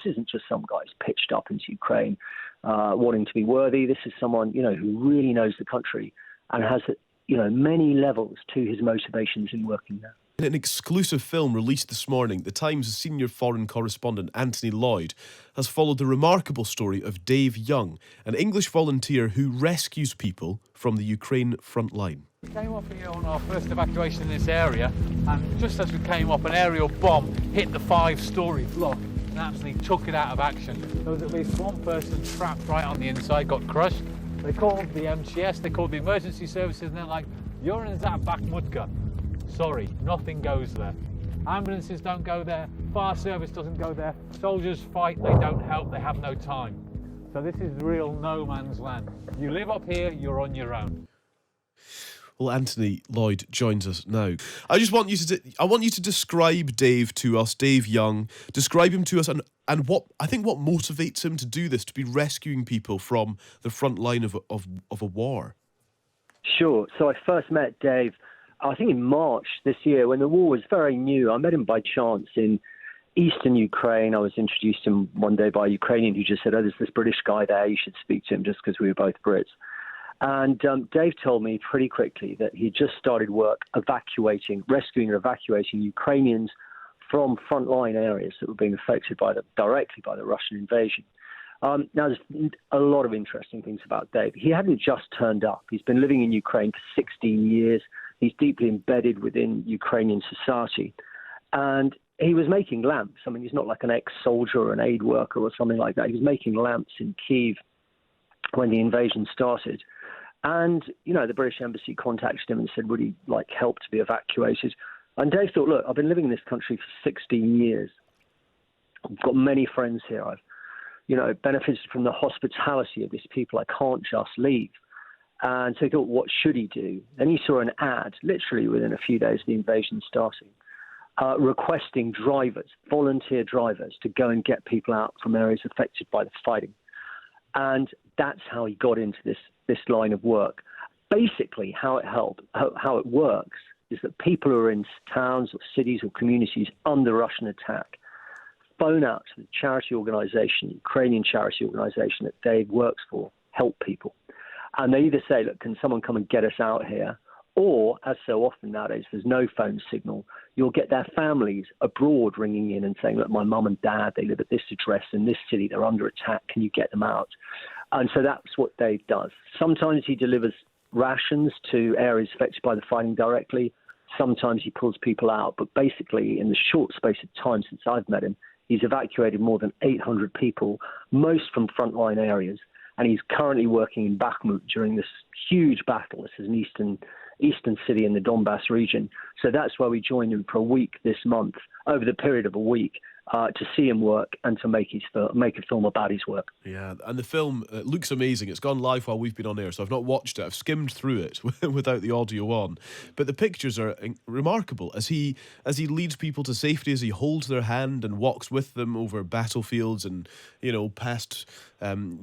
isn't just some guy who's pitched up into Ukraine wanting to be worthy. This is someone, who really knows the country and has, many levels to his motivations in working there. In an exclusive film released this morning, The Times' senior foreign correspondent Anthony Lloyd has followed the remarkable story of Dave Young, an English volunteer who rescues people from the Ukraine front line. We came up here on our first evacuation in this area, and just as we came up, an aerial bomb hit the 5-storey block and absolutely took it out of action. There was at least one person trapped right on the inside, got crushed. They called the MTS, they called the emergency services, and they're like, "You're in that Bakhmut. Sorry, nothing goes there. Ambulances don't go there, fire service doesn't go there, soldiers fight, they don't help, they have no time." So this is real no man's land. You live up here, you're on your own. Well, Anthony Lloyd joins us now. I just want you to describe Dave to us, Dave Young. Describe him to us, and what motivates him to do this, to be rescuing people from the front line of a war. Sure. So I first met Dave, I think in March this year, when the war was very new. I met him by chance in eastern Ukraine. I was introduced to him one day by a Ukrainian who just said, "Oh, there's this British guy there, you should speak to him," just because we were both Brits. And Dave told me pretty quickly that he just started work rescuing and evacuating Ukrainians from frontline areas that were being affected directly by the Russian invasion. Now, there's a lot of interesting things about Dave. He hadn't just turned up. He's been living in Ukraine for 16 years. He's deeply embedded within Ukrainian society. And he was making lamps. I mean, he's not like an ex-soldier or an aid worker or something like that. He was making lamps in Kyiv when the invasion started. And, the British embassy contacted him and said, would he like help to be evacuated? And Dave thought, look, I've been living in this country for 16 years. I've got many friends here. I've, benefited from the hospitality of these people. I can't just leave. And so he thought, what should he do? Then he saw an ad, literally within a few days of the invasion starting, requesting drivers, volunteer drivers, to go and get people out from areas affected by the fighting. And that's how he got into this line of work. Basically, how it works is that people who are in towns or cities or communities under Russian attack phone out to the charity organization, Ukrainian charity organization that Dave works for, help people. And they either say, look, can someone come and get us out here? Or, as so often nowadays, there's no phone signal. You'll get their families abroad ringing in and saying, look, my mum and dad, they live at this address in this city. They're under attack. Can you get them out? And so that's what Dave does. Sometimes he delivers rations to areas affected by the fighting directly. Sometimes he pulls people out. But basically, in the short space of time since I've met him, he's evacuated more than 800 people, most from frontline areas. And he's currently working in Bakhmut during this huge battle. This is an eastern city in the Donbass region. So that's why we joined him for a week this month, over the period of a week, to see him work and to make a film about his work. Yeah, and the film looks amazing. It's gone live while we've been on air, so I've not watched it. I've skimmed through it without the audio on. But the pictures are remarkable as he leads people to safety, as he holds their hand and walks with them over battlefields and, past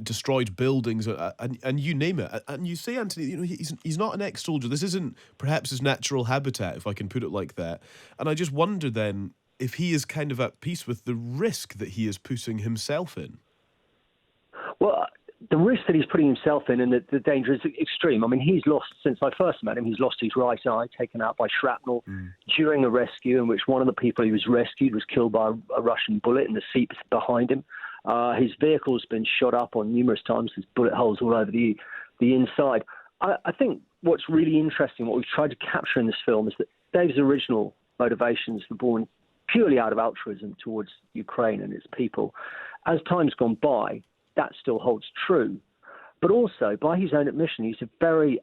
destroyed buildings and you name it. And you say, Anthony, he's not an ex-soldier. This isn't perhaps his natural habitat, if I can put it like that. And I just wonder then, if he is kind of at peace with the risk that he is putting himself in. Well, the risk that he's putting himself in and the danger is extreme. I mean, he's lost, since I first met him, he's lost his right eye, taken out by shrapnel during a rescue in which one of the people he was rescued was killed by a Russian bullet in the seat behind him. His vehicle's been shot up on numerous times. There's bullet holes all over the inside. I think what's really interesting, what we've tried to capture in this film, is that Dave's original motivations were born purely out of altruism towards Ukraine and its people. As time's gone by, that still holds true. But also, by his own admission, he's a very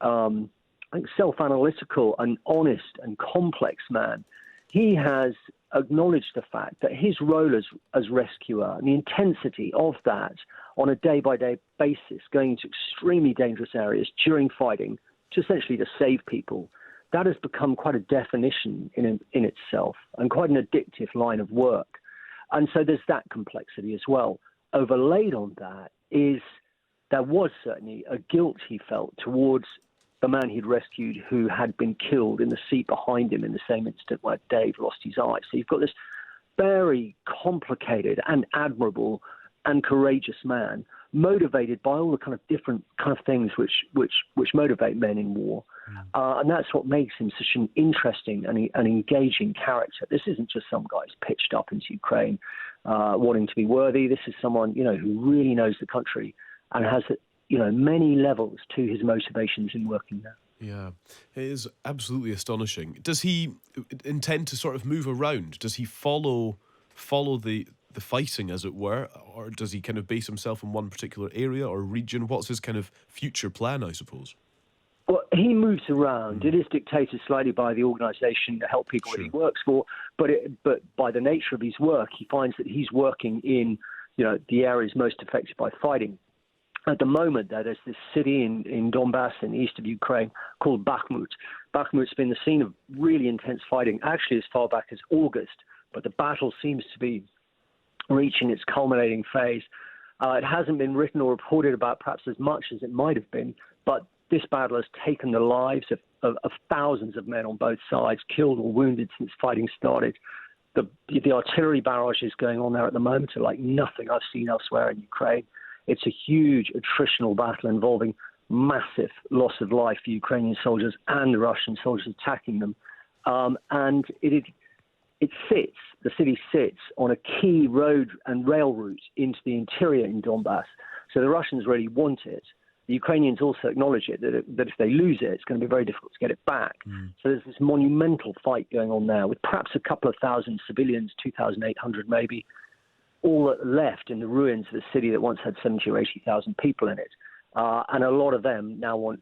self-analytical and honest and complex man. He has acknowledged the fact that his role as rescuer and the intensity of that on a day-by-day basis, going into extremely dangerous areas during fighting, to essentially to save people, that has become quite a definition in itself and quite an addictive line of work. And so there's that complexity as well. Overlaid on that is there was certainly a guilt he felt towards the man he'd rescued who had been killed in the seat behind him in the same instant where Dave lost his eye. So you've got this very complicated and admirable and courageous man, motivated by all the kind of different kind of things which motivate men in war. And that's what makes him such an interesting and engaging character. This isn't just some guy who's pitched up into Ukraine wanting to be worthy. This is someone, who really knows the country and has, many levels to his motivations in working there. Yeah, it is absolutely astonishing. Does he intend to sort of move around? Does he follow the fighting, as it were, or does he kind of base himself in one particular area or region? What's his kind of future plan, I suppose? Well, he moves around. It is dictated slightly by the organisation, the help people that he works for, but by the nature of his work, he finds that he's working in the areas most affected by fighting. At the moment, there's this city in Donbass, in the east of Ukraine, called Bakhmut. Bakhmut's been the scene of really intense fighting, actually as far back as August, but the battle seems to be reaching its culminating phase. It hasn't been written or reported about perhaps as much as it might have been, but this battle has taken the lives of thousands of men on both sides, killed or wounded since fighting started. The artillery barrages going on there at the moment are like nothing I've seen elsewhere in Ukraine. It's a huge attritional battle involving massive loss of life for Ukrainian soldiers and Russian soldiers attacking them. And the city sits on a key road and rail route into the interior in Donbass. So the Russians really want it. The Ukrainians also acknowledge it, that if they lose it, it's going to be very difficult to get it back. So there's this monumental fight going on now with perhaps a couple of thousand civilians, 2,800 maybe, all left in the ruins of the city that once had 70 or 80,000 people in it. And a lot of them now want,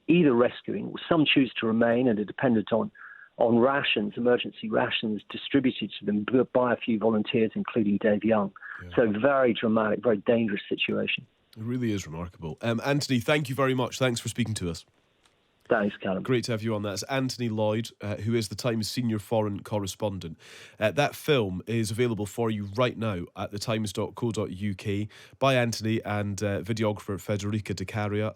either rescuing, or some choose to remain and are dependent on rations, emergency rations distributed to them by a few volunteers, including Dave Young. Yeah. So very dramatic, very dangerous situation. It really is remarkable. Anthony, thank you very much. Thanks for speaking to us. Thanks, Callum. Great to have you on. That's Anthony Lloyd, who is the Times senior foreign correspondent. That film is available for you right now at thetimes.co.uk by Anthony and videographer Federica De Caria.